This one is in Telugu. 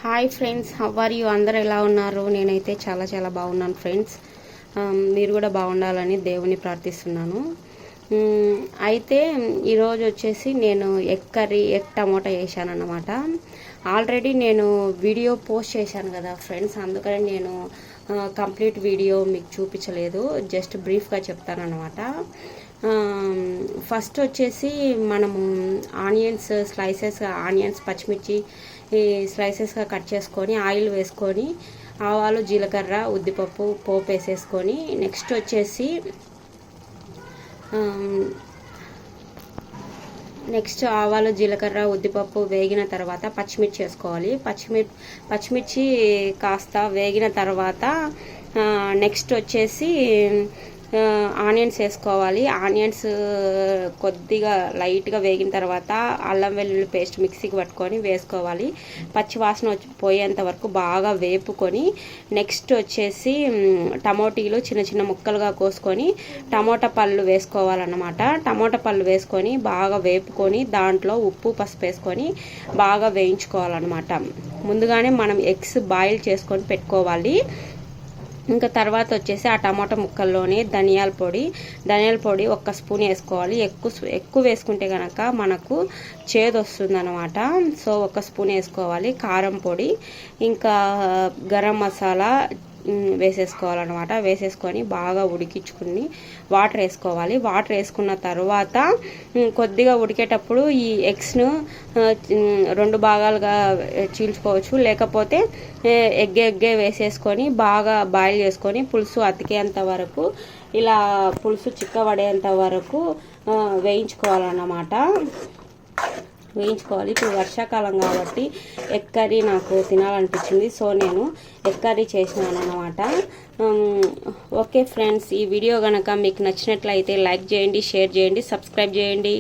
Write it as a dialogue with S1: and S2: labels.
S1: Hi friends, how are you? అందరు ఎలా ఉన్నారు? నేనైతే చాలా చాలా బాగున్నాను ఫ్రెండ్స్. మీరు కూడా బాగుండాలని దేవుని ప్రార్థిస్తున్నాను. అయితే ఈరోజు వచ్చేసి నేను ఎగ్ కర్రీ, ఎగ్ టమోటా చేశాను అన్నమాట. ఆల్రెడీ నేను వీడియో పోస్ట్ చేశాను కదా ఫ్రెండ్స్, అందుకని నేను కంప్లీట్ వీడియో మీకు చూపించలేదు, జస్ట్ బ్రీఫ్గా చెప్తాను అన్నమాట. ఫస్ట్ వచ్చేసి మనము ఆనియన్స్ ఆనియన్స్ పచ్చిమిర్చి స్లైసెస్గా కట్ చేసుకొని ఆయిల్ వేసుకొని ఆవాలు, జీలకర్ర, ఉద్దిపప్పు పోపు వేసేసుకొని నెక్స్ట్ వచ్చేసి ఆవాలు, జీలకర్ర, ఉద్దిపప్పు వేగిన తర్వాత పచ్చిమిర్చి వేసుకోవాలి. పచ్చిమిర్చి కాస్త వేగిన తర్వాత నెక్స్ట్ వచ్చేసి ఆనియన్స్ వేసుకోవాలి. ఆనియన్స్ కొద్దిగా లైట్గా వేగిన తర్వాత అల్లం వెల్లుల్లి పేస్ట్ మిక్సీకి పట్టుకొని వేసుకోవాలి. పచ్చి వాసన పోయేంత వరకు బాగా వేపుకొని నెక్స్ట్ వచ్చేసి టమోటీలు చిన్న చిన్న ముక్కలుగా కోసుకొని టమోటా పళ్ళు వేసుకోవాలన్నమాట. టమోటా పళ్ళు వేసుకొని బాగా వేపుకొని దాంట్లో ఉప్పు, పసుపు వేసుకొని బాగా వేయించుకోవాలన్నమాట. ముందుగానే మనం ఎగ్స్ బాయిల్ చేసుకొని పెట్టుకోవాలి. ఇంకా తర్వాత వచ్చేసి ఆ టమాటా ముక్కల్లోనే ధనియాల పొడి 1 స్పూన్ వేసుకోవాలి. ఎక్కువ వేసుకుంటే కనుక మనకు చేదు వస్తుంది అనమాట. సో 1 స్పూన్ వేసుకోవాలి. కారం పొడి, ఇంకా గరం మసాలా వేసేసుకోవాలన్నమాట. వేసేసుకొని బాగా ఉడికించుకుని వాటర్ వేసుకోవాలి. వాటర్ వేసుకున్న తర్వాత కొద్దిగా ఉడికేటప్పుడు ఈ ఎగ్స్ను 2 భాగాలుగా చీల్చుకోవచ్చు, లేకపోతే ఎగ్గే వేసేసుకొని బాగా బాయిల్ చేసుకొని పులుసు అతికేంత వరకు, ఇలా పులుసు చిక్కబడేంత వరకు వేయించుకోవాలన్నమాట. ఇప్పుడు వర్షాకాలం కాబట్టి ఎగ్ కర్రీ నాకు తినాలనిపించింది, సో నేను ఎగ్ కర్రీ చేసినాను అన్నమాట. ఓకే ఫ్రెండ్స్, ఈ వీడియో కనుక మీకు నచ్చినట్లయితే లైక్ చేయండి, షేర్ చేయండి, సబ్స్క్రైబ్ చేయండి.